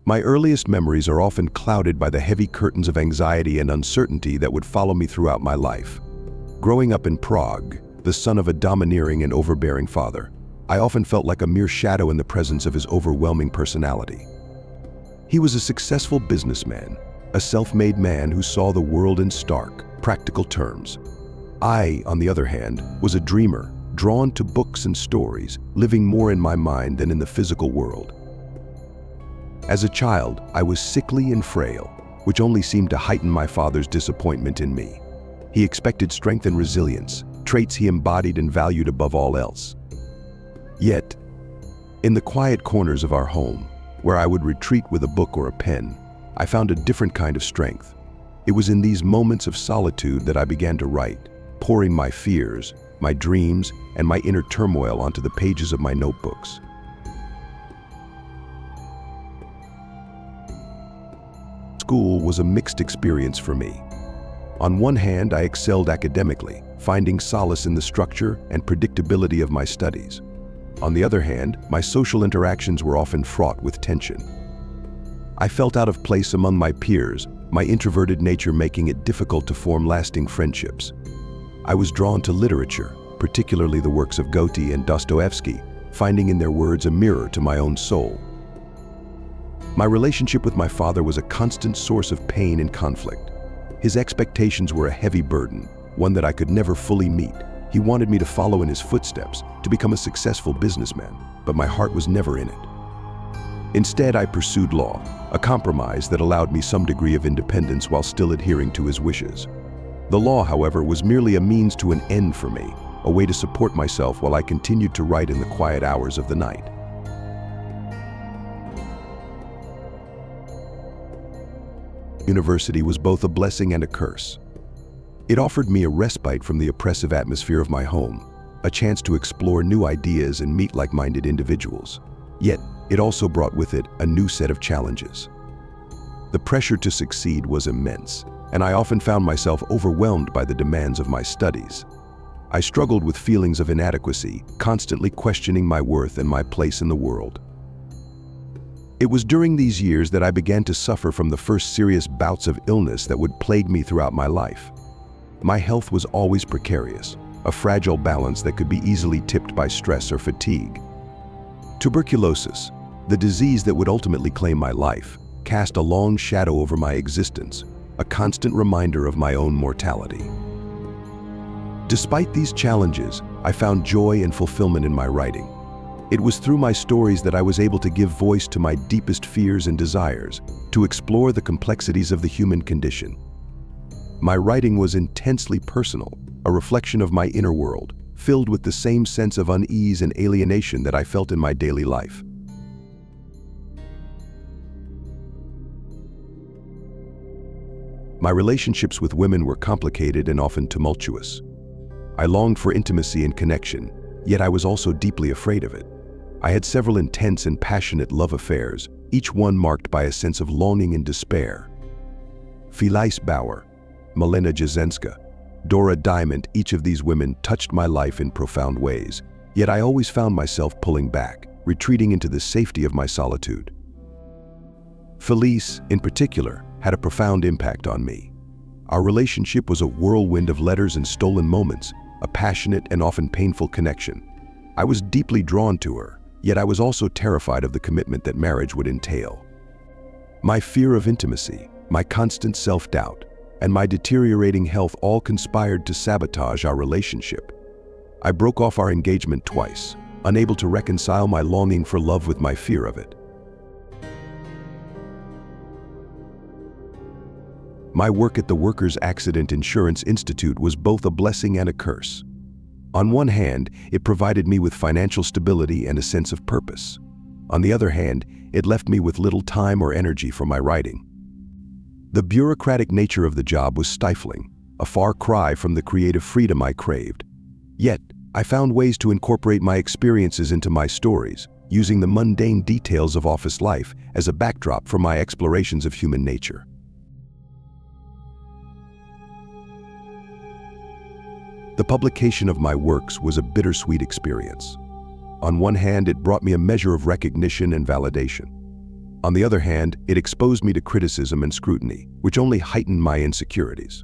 My earliest memories are often clouded by the heavy curtains of anxiety and uncertainty that would follow me throughout my life. Growing up in Prague, the son of a domineering and overbearing father, I often felt like a mere shadow in the presence of his overwhelming personality. He was a successful businessman, a self-made man who saw the world in stark, practical terms. I, on the other hand, was a dreamer, drawn to books and stories, living more in my mind than in the physical world. As a child, I was sickly and frail, which only seemed to heighten my father's disappointment in me. He expected strength and resilience, traits he embodied and valued above all else. Yet, in the quiet corners of our home, where I would retreat with a book or a pen, I found a different kind of strength. It was in these moments of solitude that I began to write, pouring my fears, my dreams, and my inner turmoil onto the pages of my notebooks. School was a mixed experience for me. On one hand, I excelled academically, finding solace in the structure and predictability of my studies. On the other hand, my social interactions were often fraught with tension. I felt out of place among my peers, my introverted nature making it difficult to form lasting friendships. I was drawn to literature, particularly the works of Goethe and Dostoevsky, finding in their words a mirror to my own soul. My relationship with my father was a constant source of pain and conflict. His expectations were a heavy burden, one that I could never fully meet. He wanted me to follow in his footsteps, to become a successful businessman, but my heart was never in it. Instead, I pursued law, a compromise that allowed me some degree of independence while still adhering to his wishes. The law, however, was merely a means to an end for me, a way to support myself while I continued to write in the quiet hours of the night. University was both a blessing and a curse. It offered me a respite from the oppressive atmosphere of my home, a chance to explore new ideas and meet like-minded individuals. Yet, it also brought with it a new set of challenges. The pressure to succeed was immense, and I often found myself overwhelmed by the demands of my studies. I struggled with feelings of inadequacy, constantly questioning my worth and my place in the world. It was during these years that I began to suffer from the first serious bouts of illness that would plague me throughout my life. My health was always precarious, a fragile balance that could be easily tipped by stress or fatigue. Tuberculosis, the disease that would ultimately claim my life, cast a long shadow over my existence, a constant reminder of my own mortality. Despite these challenges, I found joy and fulfillment in my writing. It was through my stories that I was able to give voice to my deepest fears and desires, to explore the complexities of the human condition. My writing was intensely personal, a reflection of my inner world, filled with the same sense of unease and alienation that I felt in my daily life. My relationships with women were complicated and often tumultuous. I longed for intimacy and connection, yet I was also deeply afraid of it. I had several intense and passionate love affairs, each one marked by a sense of longing and despair. Felice Bauer, Milena Jazenska, Dora Diamond, each of these women touched my life in profound ways, yet I always found myself pulling back, retreating into the safety of my solitude. Felice, in particular, had a profound impact on me. Our relationship was a whirlwind of letters and stolen moments, a passionate and often painful connection. I was deeply drawn to her, yet I was also terrified of the commitment that marriage would entail. My fear of intimacy, my constant self-doubt, and my deteriorating health all conspired to sabotage our relationship. I broke off our engagement twice, unable to reconcile my longing for love with my fear of it. My work at the Workers' Accident Insurance Institute was both a blessing and a curse. On one hand, it provided me with financial stability and a sense of purpose. On the other hand, it left me with little time or energy for my writing. The bureaucratic nature of the job was stifling, a far cry from the creative freedom I craved. Yet, I found ways to incorporate my experiences into my stories, using the mundane details of office life as a backdrop for my explorations of human nature. The publication of my works was a bittersweet experience. On one hand, it brought me a measure of recognition and validation. On the other hand, it exposed me to criticism and scrutiny, which only heightened my insecurities.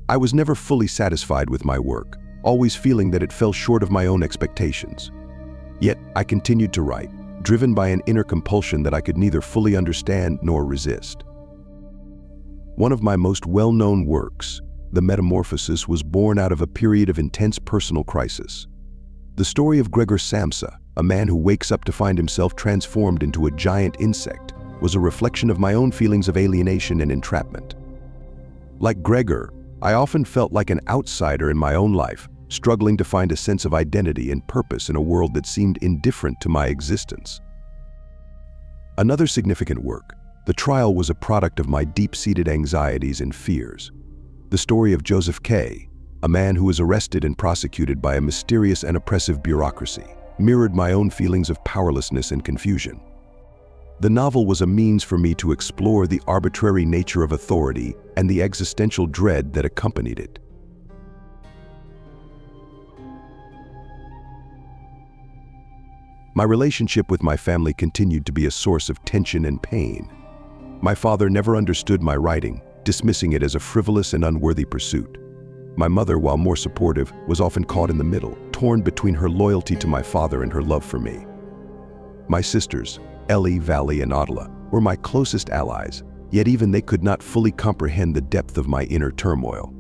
I was never fully satisfied with my work, always feeling that it fell short of my own expectations. Yet, I continued to write, driven by an inner compulsion that I could neither fully understand nor resist. One of my most well-known works, The Metamorphosis, was born out of a period of intense personal crisis. The story of Gregor Samsa, a man who wakes up to find himself transformed into a giant insect, was a reflection of my own feelings of alienation and entrapment. Like Gregor, I often felt like an outsider in my own life, struggling to find a sense of identity and purpose in a world that seemed indifferent to my existence. Another significant work, The Trial, was a product of my deep-seated anxieties and fears. The story of Joseph K., a man who was arrested and prosecuted by a mysterious and oppressive bureaucracy, mirrored my own feelings of powerlessness and confusion. The novel was a means for me to explore the arbitrary nature of authority and the existential dread that accompanied it. My relationship with my family continued to be a source of tension and pain. My father never understood my writing, dismissing it as a frivolous and unworthy pursuit. My mother, while more supportive, was often caught in the middle, torn between her loyalty to my father and her love for me. My sisters, Ellie, Valley, and Adela, were my closest allies, yet even they could not fully comprehend the depth of my inner turmoil.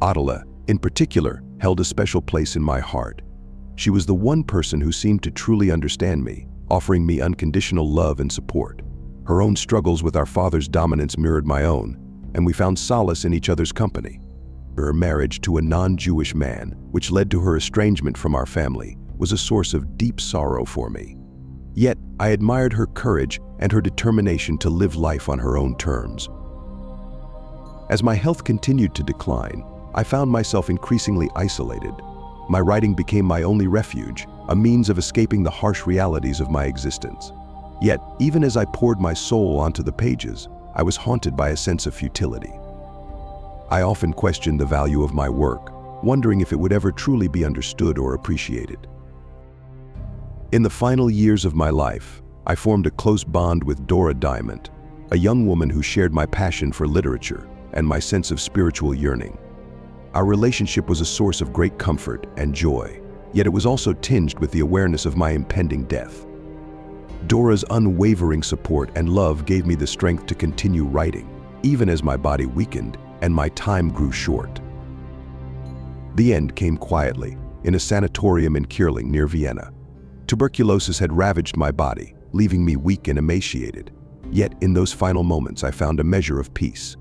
Adela, in particular, held a special place in my heart. She was the one person who seemed to truly understand me, offering me unconditional love and support. Her own struggles with our father's dominance mirrored my own, and we found solace in each other's company. Her marriage to a non-Jewish man, which led to her estrangement from our family, was a source of deep sorrow for me. Yet, I admired her courage and her determination to live life on her own terms. As my health continued to decline, I found myself increasingly isolated. My writing became my only refuge, a means of escaping the harsh realities of my existence. Yet, even as I poured my soul onto the pages, I was haunted by a sense of futility. I often questioned the value of my work, wondering if it would ever truly be understood or appreciated. In the final years of my life, I formed a close bond with Dora Diamond, a young woman who shared my passion for literature and my sense of spiritual yearning. Our relationship was a source of great comfort and joy, yet it was also tinged with the awareness of my impending death. Dora's unwavering support and love gave me the strength to continue writing, even as my body weakened and my time grew short. The end came quietly, in a sanatorium in Kierling near Vienna. Tuberculosis had ravaged my body, leaving me weak and emaciated. Yet in those final moments I found a measure of peace.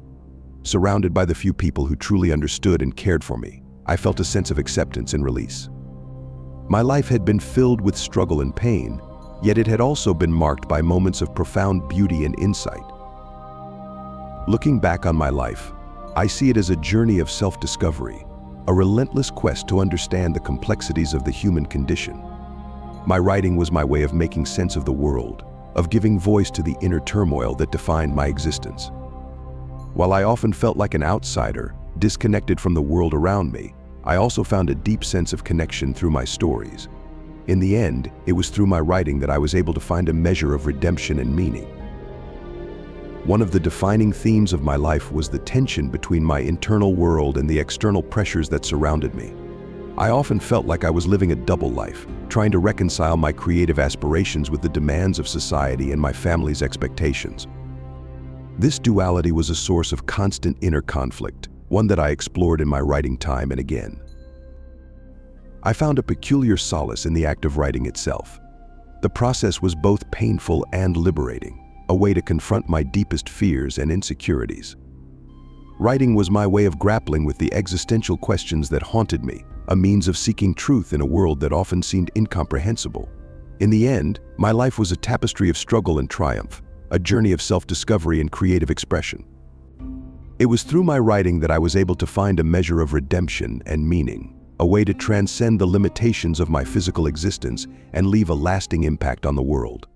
Surrounded by the few people who truly understood and cared for me, I felt a sense of acceptance and release. My life had been filled with struggle and pain, yet it had also been marked by moments of profound beauty and insight. Looking back on my life, I see it as a journey of self-discovery, a relentless quest to understand the complexities of the human condition. My writing was my way of making sense of the world, of giving voice to the inner turmoil that defined my existence. While I often felt like an outsider, disconnected from the world around me, I also found a deep sense of connection through my stories. In the end, it was through my writing that I was able to find a measure of redemption and meaning. One of the defining themes of my life was the tension between my internal world and the external pressures that surrounded me. I often felt like I was living a double life, trying to reconcile my creative aspirations with the demands of society and my family's expectations. This duality was a source of constant inner conflict, one that I explored in my writing time and again. I found a peculiar solace in the act of writing itself. The process was both painful and liberating, a way to confront my deepest fears and insecurities. Writing was my way of grappling with the existential questions that haunted me, a means of seeking truth in a world that often seemed incomprehensible. In the end, my life was a tapestry of struggle and triumph, a journey of self-discovery and creative expression. It was through my writing that I was able to find a measure of redemption and meaning, a way to transcend the limitations of my physical existence and leave a lasting impact on the world.